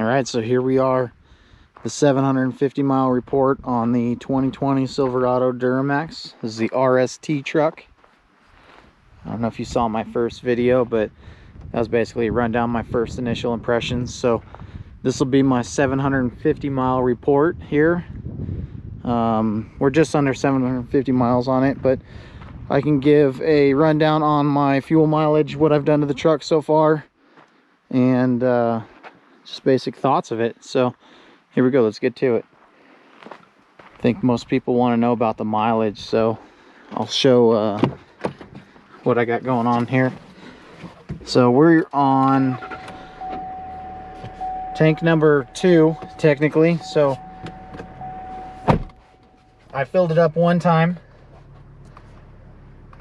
All right, so here we are, the 750 mile report on the 2020 Silverado Duramax. This is the RST truck. I don't know if you saw my first video, but that was basically a rundown, my first initial impressions. So this will be my 750 mile report here. We're just under 750 miles on it, but I can give a rundown on my fuel mileage, what I've done to the truck so far, and just basic thoughts of it. So here we go, let's get to it. I think most people want to know about the mileage, so I'll show what I got going on here. So we're on tank number 2 technically, so I filled it up one time.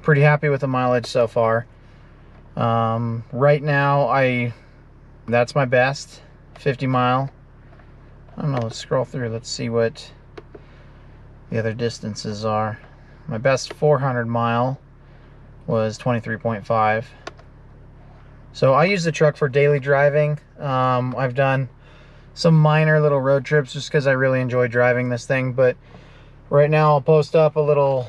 Pretty happy with the mileage so far. Right now that's my best 50 mile. I don't know, let's scroll through, let's see what the other distances are. My best 400 mile was 23.5. So I use the truck for daily driving. I've done some minor little road trips just because I really enjoy driving this thing, but right now I'll post up a little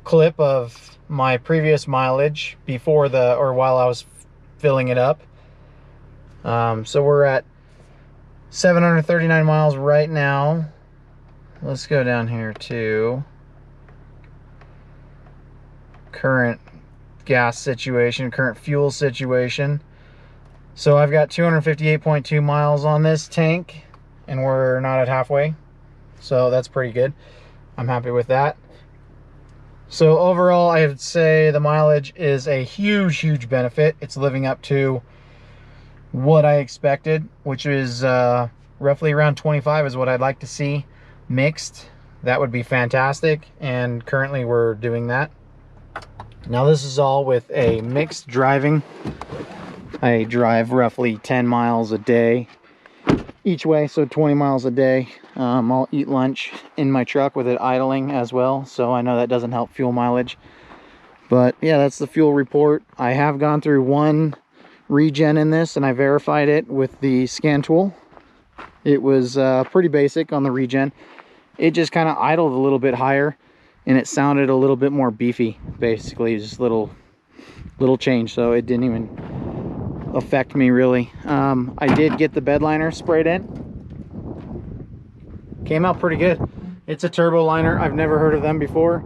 clip of my previous mileage before while I was filling it up. So we're at 739 miles right now. Let's go down here to current gas situation, current fuel situation. So I've got 258.2 miles on this tank, and we're not at halfway, so that's pretty good. I'm happy with that. So overall, I would say the mileage is a huge benefit. It's living up to what I expected, which is roughly around 25 is what I'd like to see mixed. That would be fantastic, and currently we're doing that. Now this is all with a mixed driving. I drive roughly 10 miles a day each way, so 20 miles a day. I'll eat lunch in my truck with it idling as well, so I know that doesn't help fuel mileage. But yeah, that's the fuel report. I have gone through one regen in this, and I verified it with the scan tool. It was pretty basic on the regen. It just kind of idled a little bit higher, and it sounded a little bit more beefy. Basically, just little change, so it didn't even affect me really. I did get the bed liner sprayed in. Came out pretty good. It's a turbo liner. I've never heard of them before.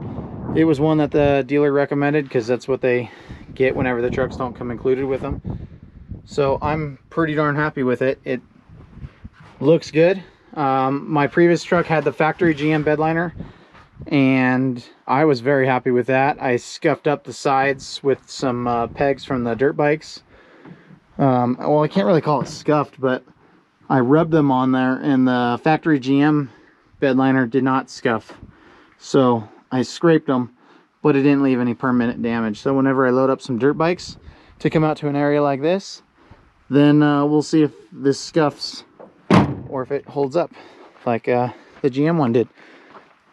It was one that the dealer recommended because that's what they get whenever the trucks don't come included with them. So I'm pretty darn happy with it. It looks good. My previous truck had the factory GM bed liner, and I was very happy with that. I scuffed up the sides with some pegs from the dirt bikes. Well, I can't really call it scuffed, but I rubbed them on there, and the factory GM bed liner did not scuff. So I scraped them, but it didn't leave any permanent damage. So whenever I load up some dirt bikes to come out to an area like this, then we'll see if this scuffs or if it holds up like the GM one did.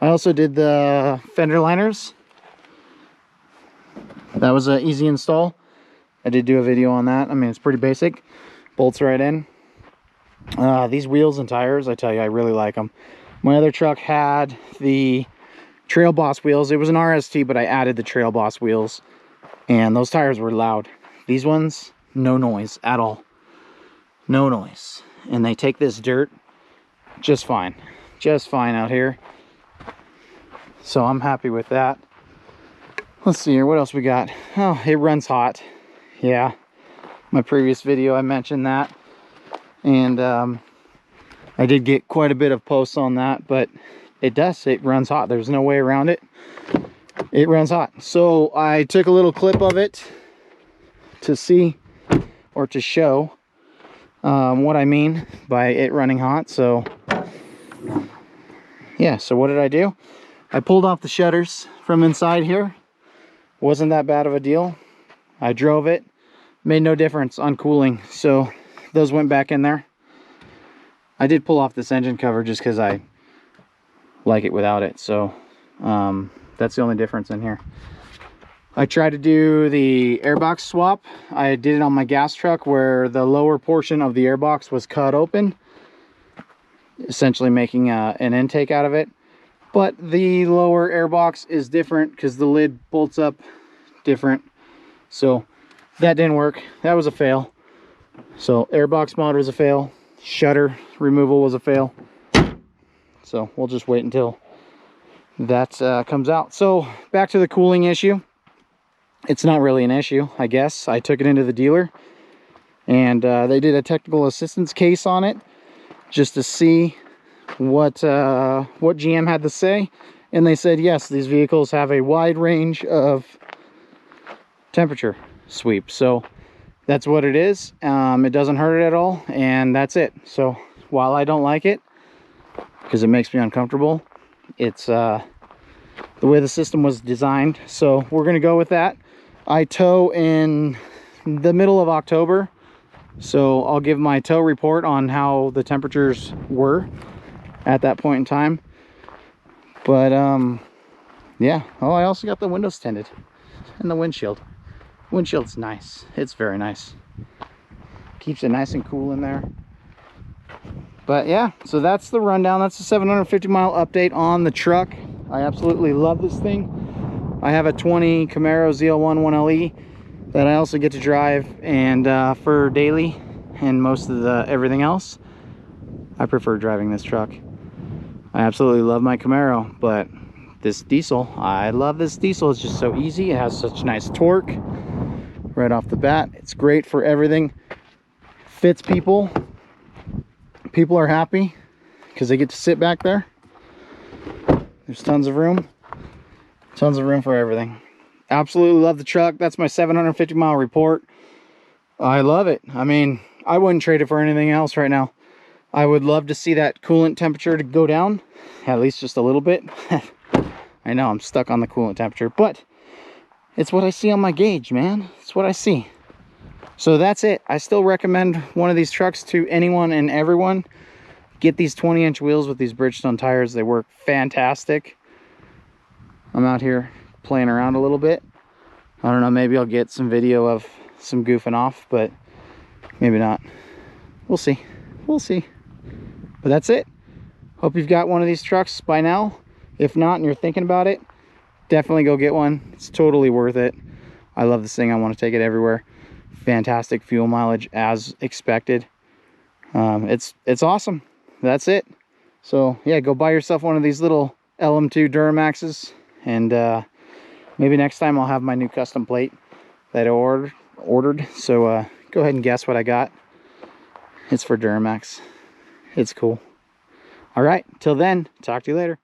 I also did the fender liners. That was an easy install. I did do a video on that. I mean, it's pretty basic. Bolts right in. These wheels and tires, I tell you, I really like them. My other truck had the Trail Boss wheels. It was an RST, but I added the Trail Boss wheels, and those tires were loud. These ones, no noise at all. No noise. And they take this dirt just fine. Just fine out here. So I'm happy with that. Let's see here, what else we got? Oh, it runs hot. Yeah, my previous video I mentioned that, and I did get quite a bit of posts on that, but it runs hot. There's no way around it. It runs hot. So I took a little clip of it to see, or to show what I mean by it running hot. So yeah, so what did I do? I pulled off the shutters from inside here. Wasn't that bad of a deal. I drove it, made no difference on cooling, so those went back in there. I did pull off this engine cover just because I like it without it, so that's the only difference in here. I tried to do the airbox swap. I did it on my gas truck where the lower portion of the airbox was cut open. essentially making an intake out of it. But the lower air box is different because the lid bolts up different. So that didn't work. That was a fail. So airbox mod was a fail. Shutter removal was a fail. So we'll just wait until that comes out. So back to the cooling issue. It's not really an issue, I guess. I took it into the dealer and they did a technical assistance case on it just to see what GM had to say, and they said yes, these vehicles have a wide range of temperature sweep. So that's what it is. It doesn't hurt it at all, and that's it. So while I don't like it because it makes me uncomfortable, it's the way the system was designed. So we're gonna go with that. I tow in the middle of October, so I'll give my tow report on how the temperatures were at that point in time. But yeah. Oh, I also got the windows tinted and the windshield. Windshield's nice. It's very nice. Keeps it nice and cool in there. But yeah, so that's the rundown. That's the 750 mile update on the truck. I absolutely love this thing. I have a 20 Camaro ZL1 1LE that I also get to drive, and for daily and most of the everything else, I prefer driving this truck. I absolutely love my Camaro, but this diesel, I love this diesel. It's just so easy. It has such nice torque right off the bat. It's great for everything. Fits people. People are happy because they get to sit back there. There's tons of room. Tons of room for everything. Absolutely love the truck. That's my 750 mile report. I love it. I mean, I wouldn't trade it for anything else right now. I would love to see that coolant temperature to go down at least just a little bit. I know I'm stuck on the coolant temperature, but it's what I see on my gauge, man. It's what I see. So that's it. I still recommend one of these trucks to anyone and everyone. Get these 20-inch wheels with these Bridgestone tires. They work fantastic. I'm out here playing around a little bit. I don't know, maybe I'll get some video of some goofing off, but maybe not. We'll see. We'll see. But that's it. Hope you've got one of these trucks by now. If not, and you're thinking about it, definitely go get one. It's totally worth it. I love this thing. I want to take it everywhere. Fantastic fuel mileage as expected. It's awesome. That's it. So yeah, go buy yourself one of these little LM2 Duramaxes, and maybe next time I'll have my new custom plate that I ordered. So go ahead and guess what I got. It's for Duramax. It's cool. All right, till then, talk to you later.